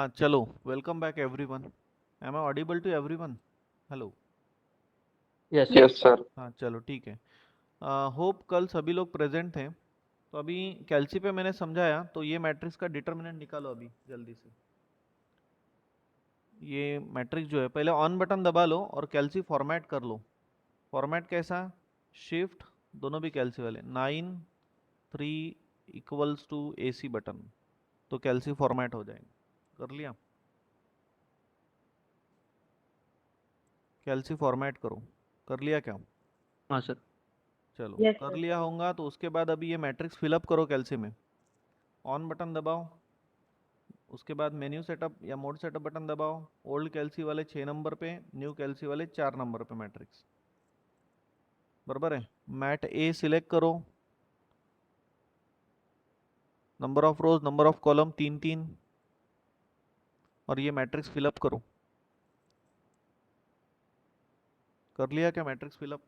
हाँ चलो, welcome back everyone. Am I audible to everyone? Hello. Yes sir. Yes sir. हाँ चलो ठीक है। होप कल सभी लोग प्रेजेंट थे। तो अभी कैल्सी पे मैंने समझाया, तो ये मैट्रिक्स का डिटर्मिनेंट निकालो अभी जल्दी से। ये मैट्रिक्स जो है, पहले ऑन बटन दबा लो और कैल्सी फॉर्मेट कर लो। फॉर्मेट कैसा? शिफ्ट, दोनों भी कैल्सी वाले, 9 3 इक्वल्स टू AC बटन, तो कैल्सी फॉर्मेट हो जाएगा। कर लिया? कैल्सी फॉर्मेट करो। कर लिया क्या? हाँ सर। चलो यस कर सर। लिया होगा तो उसके बाद अभी ये मैट्रिक्स फिलअप करो कैल्सी में। ऑन बटन दबाओ, उसके बाद मेन्यू सेटअप या मोड सेटअप बटन दबाओ। ओल्ड कैल्सी वाले 6 नंबर पे, न्यू कैल्सी वाले 4 नंबर पे मैट्रिक्स। बराबर है? मैट ए सिलेक्ट करो। Number of rose, number of column 3 3, और ये मैट्रिक्स फिलअप करो। कर लिया क्या matrix fill up?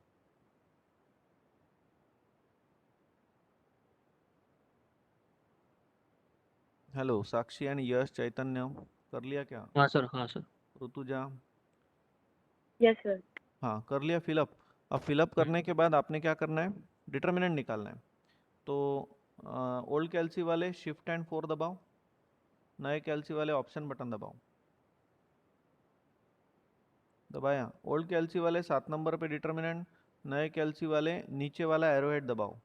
Hello Sakshi and Yash Chaitanya, कर लिया क्या? हाँ सर। हाँ सर। ऋतुजा? Yes sir. हाँ कर लिया फिलअप। अब फिलअप करने के बाद आपने क्या करना है? डिटर्मिनेंट निकालना है। तो ओल्ड कैल्सी वाले शिफ्ट एंड 4 दबाओ, नए कैल्सी वाले ऑप्शन बटन दबाओ। दबाया? ओल्ड कैल्सी वाले 7 नंबर पे डिटर्मिनेंट, नए कैल्सी वाले नीचे वाला एरोहेड दबाओ,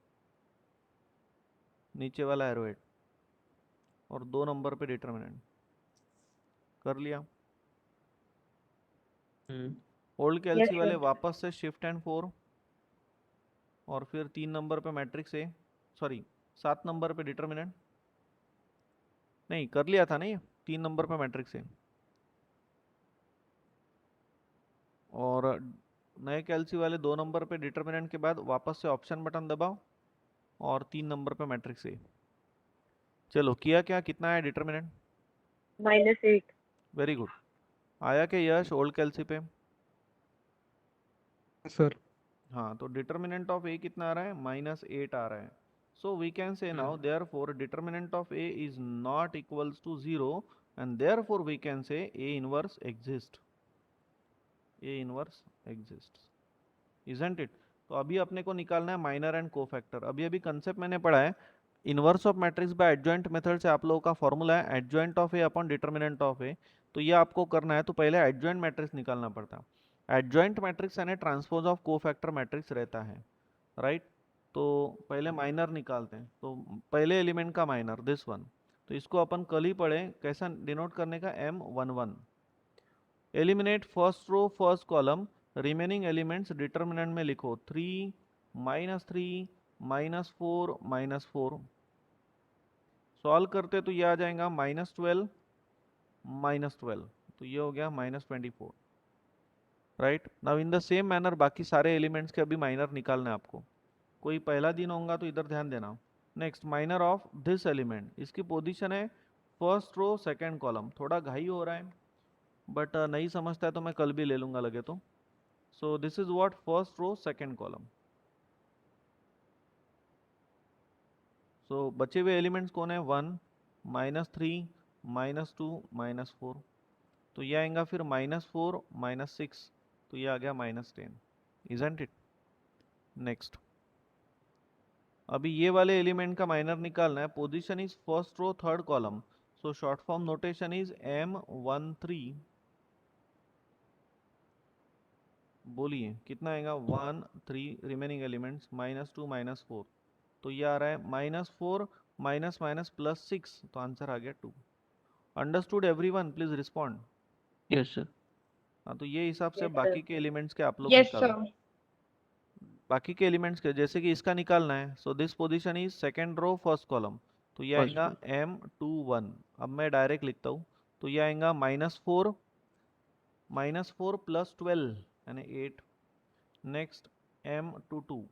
नीचे वाला एरोहेड, और 2 नंबर पे डिटर्मिनेंट। कर लिया? हम्म। ओल्ड कैल्सी यस वाले सर। वापस से शिफ्ट एंड 4, और फिर 3 नंबर पे मैट्रिक्स ए, सॉरी 7 नंबर पे डिटर्मिनेंट। नहीं, कर लिया था ना ये, 3 नंबर पे मैट्रिक्स ए। और नए कैल्सी वाले 2 नंबर पे डिटर्मिनेंट के बाद वापस से ऑप्शन बटन दबाओ, और 3 नंबर पे मैट्रिक्स ए। चलो किया क्या? कितना है डिटर्मिनेंट? -8। Very good. आया क्या यश ओल्ड कैल्सी पे? सर। हाँ, तो डिटर्मिनेंट ऑफ ए कितना आ रहा है? -8 आ रहा है। So we can say now therefore determinant of A is not equals to 0, and therefore we can say A inverse exist. A inverse exist, isn't it? तो अभी अपने को निकालना है माइनर एंड कोफैक्टर। अभी अभी concept मैंने पढ़ा है, inverse of matrix by adjoint method से आप लोगों का फॉर्मूला है adjoint of A upon determinant of A. तो ये आपको करना है, तो पहले एडजॉइंट मैट्रिक्स निकालना पड़ता है। एडजॉइंट मैट्रिक्स यानी ट्रांसपोज ऑफ कोफैक्टर मैट्रिक्स रहता है, राइट? तो पहले माइनर निकालते हैं, तो पहले एलिमेंट का माइनर दिस वन, तो इसको अपन कल ही पढ़े कैसा डिनोट करने का, M11। Eliminate first row first column, remaining elements determinant में लिखो 3 -3 -4 -4। सॉल्व करते तो ये आ जाएगा -12 -12, तो ये हो गया -24, right? Now in the same manner बाकी सारे एलिमेंट्स के अभी माइनर निकालना है आपको। कोई पहला दिन होगा तो इधर ध्यान देना। Next minor of this element, इसकी पोजीशन है फर्स्ट रो सेकंड कॉलम। थोड़ा घाई हो रहा है, बट नहीं समझता है तो मैं कल भी ले लूँगा लगे तो। So this is what first row second column. So बचे हुए एलिमेंट्स कौन है? 1 -3 -2 -4, तो ये आएगा फिर -4 -6, तो ये आ गया -10, इजंट इट? नेक्स्ट अभी ये वाले एलिमेंट का माइनर निकालना है। Position is first row third column, so short form notation is M13। बोलिए कितना आएगा? 1 3 रिमेनिंग एलिमेंट्स -2 -4, तो ये आ रहा है -4 माइनस माइनस +6, तो आंसर आ गया 2। Understood everyone? Please respond. Yes sir. हाँ, तो ये हिसाब से यस सर। बाकी के एलिमेंट्स के आप लोग यस निकालो। सर। बाकी के एलिमेंट्स के जैसे कि इसका निकालना है, so this position is second row first column, तो ये फर्स्ट आएगा रो। M21। अब मैं डायरेक्ट लिखता हूँ, तो ये आएगा -4 +12 यानी 8। नेक्स्ट M22,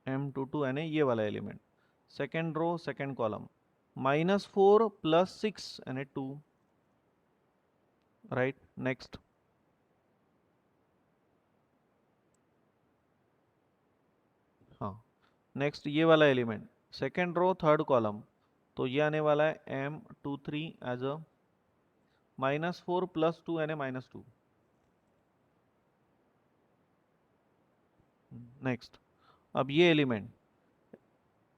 M22 यानी ये वाला element, second row second column, -4 +6 यानी 2, राइट? नेक्स्ट हाँ, नेक्स्ट ये वाला element, second row third column, तो ये आने वाला है M23 एज अ -4 + 2 यानी -2। नेक्स्ट, अब ये element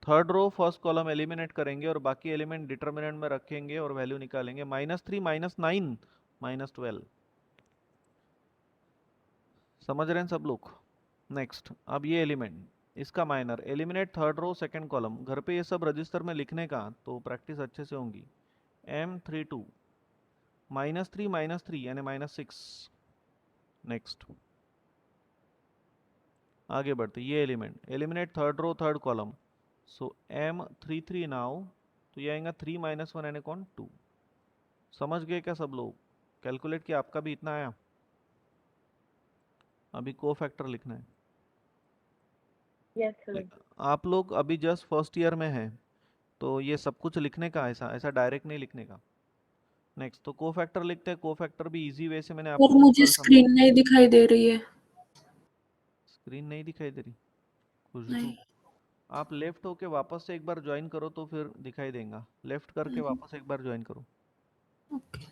third row first column eliminate करेंगे और बाकी एलिमेंट डिटर्मिनेंट में रखेंगे और वैल्यू निकालेंगे। -3 -9 -12। समझ रहे हैं सब लोग? नेक्स्ट, अब ये एलिमेंट इसका minor eliminate third row second column. घर पे ये सब रजिस्टर में लिखने का तो प्रैक्टिस अच्छे से होंगी। M32 -3 -3 यानी -6। नेक्स्ट, आगे बढ़ते, ये element eliminate third row third column. So M33 now, तो ये आएगा 3 - 1 यानी कौन 2। समझ गए क्या सब लोग? कैलकुलेट किया, आपका भी इतना आया। अभी को फैक्टर लिखना है। Yes, sir. आप लोग अभी जस्ट फर्स्ट ईयर में हैं, तो ये सब कुछ लिखने का ऐसा ऐसा डायरेक्ट नहीं लिखने का। नेक्स्ट, तो को फैक्टर लिखते हैं। को फैक्टर भी इजी वे से मैंने और आपको मुझे कल स्क्रीन नहीं दिखाई दे रही है। स्क्रीन नहीं दिखाई दे रही खुशबू? नहीं। आप लेफ्ट होके वापस से एक बार ज्वाइन करो तो फिर दिखाई देगा। लेफ्ट करके वापस एक बार ज्वाइन करो। ओके।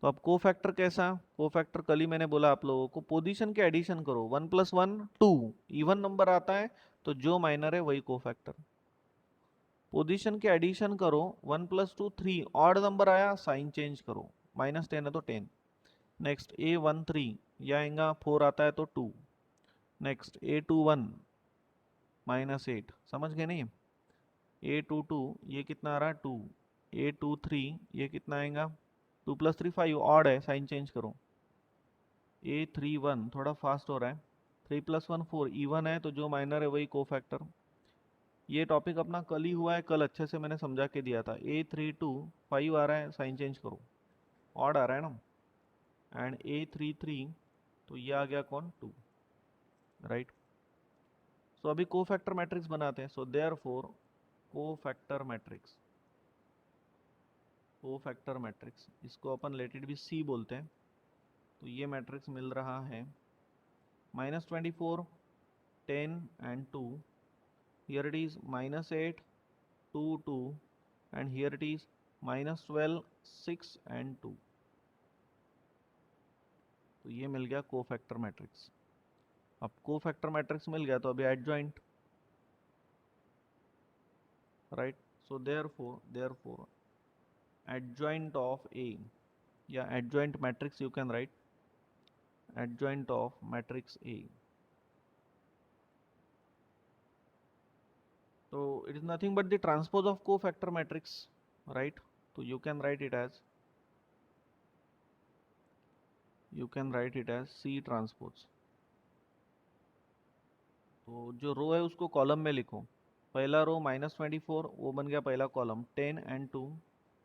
तो अब को फैक्टर कैसा? को फैक्टर कल ही मैंने बोला आप लोगों को, पोजीशन के एडिशन करो। 1 + 1 2, इवन नंबर आता है तो जो माइनर है वही को फैक्टर। पोजीशन के एडिशन करो, 1 + 2 3, ऑड नंबर आया साइन चेंज करो, -10 है तो 10। नेक्स्ट, A13 ये आएगा 4 आता है तो 2। नेक्स्ट, A21 -8, समझ गए नहीं? A22 ये कितना आ रहा है 2। A23 ये कितना आएगा 2 + 3 5, ऑड है साइन चेंज करो। A31 थोड़ा फास्ट हो रहा है, 3 + 1 4, इवन है तो जो माइनर है वही को फैक्टर। ये टॉपिक अपना कल ही हुआ है, कल अच्छे से मैंने समझा के दिया था। A32 5 आ रहा है साइन चेंज करो, ऑड आ रहा है ना। एंड A33 तो ये आ गया कौन 2, राइट। सो अभी को फैक्टर मैट्रिक्स बनाते हैं। सो देयरफॉर को फैक्टर मैट्रिक्स, को फैक्टर मैट्रिक्स इसको अपन लेट इट बी C बोलते हैं। तो ये मैट्रिक्स मिल रहा है -24 10 and 2, here it is -8 2 2, and here it is -12 6 and 2। तो ये मिल गया को फैक्टर मैट्रिक्स। अब को फैक्टर मैट्रिक्स मिल गया तो अभी adjoint, right. So therefore adjoint of A, या adjoint matrix you can write, adjoint of matrix A. So it is nothing but the transpose of cofactor matrix, right? So you can write it as C transpose। तो जो रो है उसको column में लिखो। पहला रो -24 वो बन गया पहला कॉलम 10 and 2,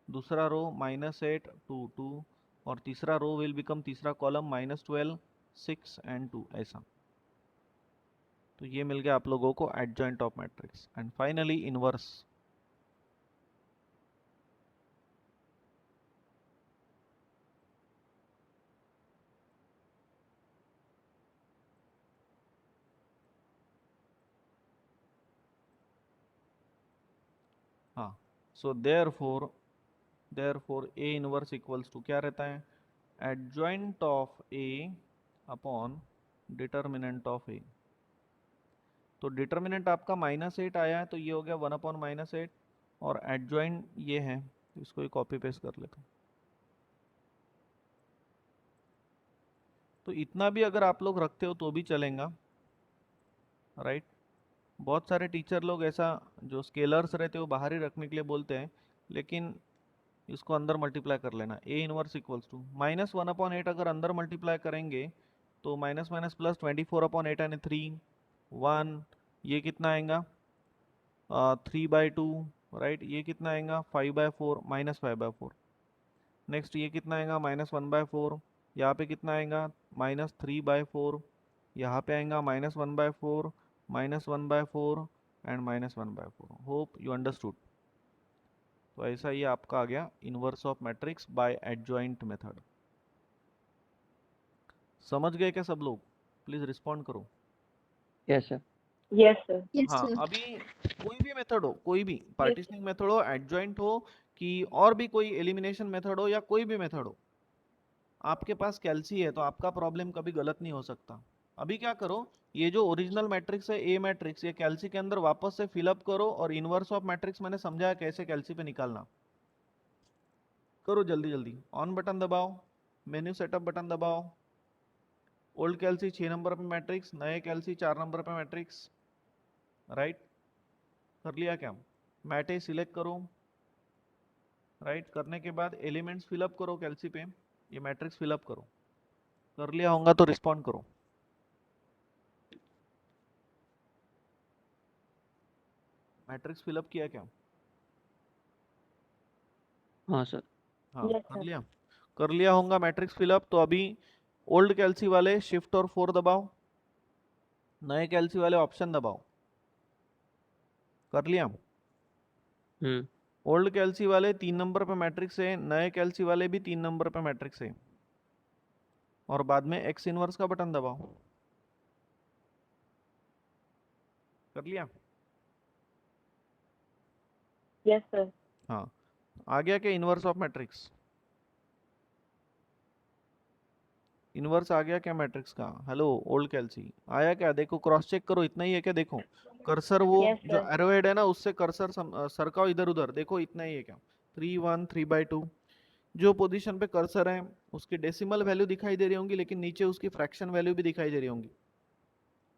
दूसरा रो -8 2 2, और तीसरा रो विल बिकम तीसरा कॉलम -12 6 and 2, ऐसा। तो ये मिल गया आप लोगों को adjoint of matrix. And finally inverse. हाँ, so therefore A inverse equals to क्या रहता है? Adjoint of A upon determinant of A। तो डिटर्मिनेंट आपका -8 आया है तो ये हो गया 1/-8, और एडजॉइंट ये है तो इसको ही कॉपी पेस्ट कर लेता हूँ। तो इतना भी अगर आप लोग रखते हो तो भी चलेगा, राइट। बहुत सारे टीचर लोग ऐसा जो स्केलर्स रहते हैं वो बाहर ही रखने के लिए बोलते हैं, लेकिन इसको अंदर मल्टीप्लाई कर लेना। A इनवर्स इक्वल्स टू -1/8 अगर अंदर मल्टीप्लाई करेंगे तो माइनस माइनस प्लस 24/8 यानी 3 1, ये कितना आएगा 3/2, राइट। ये कितना आएगा 5/4 -5/4। नेक्स्ट ये कितना आएगा -1/4, यहाँ पे कितना आएगा -3/4, यहाँ पे आएगा -1/4 -1/4 एंड -1/4। Hope you understood. तो ऐसा ही आपका आ गया inverse of matrix by adjoint method. समझ गए क्या सब लोग? प्लीज रिस्पॉन्ड करो। Yes sir. Yes, sir. Yes हाँ, सर। अभी कोई भी मेथड हो, कोई भी पार्टीशनिंग मेथड हो, एडजॉइंट हो, कि और भी कोई एलिमिनेशन मेथड हो, या कोई भी मेथड हो, आपके पास कैल्सी है तो आपका प्रॉब्लम कभी गलत नहीं हो सकता। अभी क्या करो, ये जो ओरिजिनल मैट्रिक्स है ए मैट्रिक्स, ये कैल्सी के अंदर वापस से फिलअप करो, और इनवर्स ऑफ मैट्रिक्स मैंने समझाया कैसे कैल्सी पे निकालना। करो जल्दी जल्दी, ऑन बटन दबाओ, मेन्यू सेटअप बटन दबाओ। ओल्ड कैल्सी 6 नंबर पे मैट्रिक्स, नए कैल्सी 4 नंबर पे मैट्रिक्स, राइट। कर लिया क्या? मैटे सिलेक्ट करो, राइट। करने के बाद एलिमेंट्स फिलअप करो कैल्सी पे, ये मैट्रिक्स फिलअप करो। कर लिया होगा तो रिस्पॉन्ड करो। मैट्रिक्स फिलअप किया क्या? हाँ सर। हाँ Yes, कर sir. लिया। कर लिया होगा मैट्रिक्स फिलअप, तो अभी ओल्ड कैल्सी वाले शिफ्ट और 4 दबाओ, नए कैल्सी वाले ऑप्शन दबाओ। कर लिया। ओल्ड कैल्सी वाले 3 नंबर पे मैट्रिक्स है, नए कैल्सी वाले भी 3 नंबर पे मैट्रिक्स है, और बाद में एक्स इनवर्स का बटन दबाओ। कर लिया। Yes, sir. हाँ, आ गया क्या इनवर्स ऑफ मैट्रिक्स? इनवर्स आ गया क्या मैट्रिक्स का? हेलो ओल्ड कैल्सी आया क्या? देखो क्रॉस चेक करो, इतना ही है क्या? देखो कर्सर, वो Yes, जो sir. एरो हेड है ना, उससे कर्सर सरकाओ इधर उधर, देखो इतना ही है क्या? 3 1 3/2। जो पोजीशन पे कर्सर है उसकी डेसिमल वैल्यू दिखाई दे रही होंगी, लेकिन नीचे उसकी फ्रैक्शन वैल्यू भी दिखाई दे रही होंगी।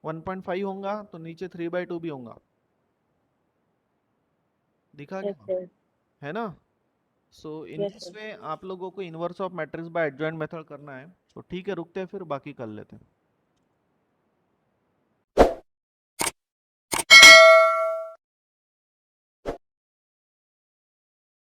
1.5 होगा तो नीचे 3/2 भी होगा, दिखा Yes, क्या? sir. है ना? सो इन Yes, दिस sir. वे आप लोगों को inverse of matrix by adjoint method करना है। तो ठीक है, रुकते हैं, फिर बाकी कर लेते हैं।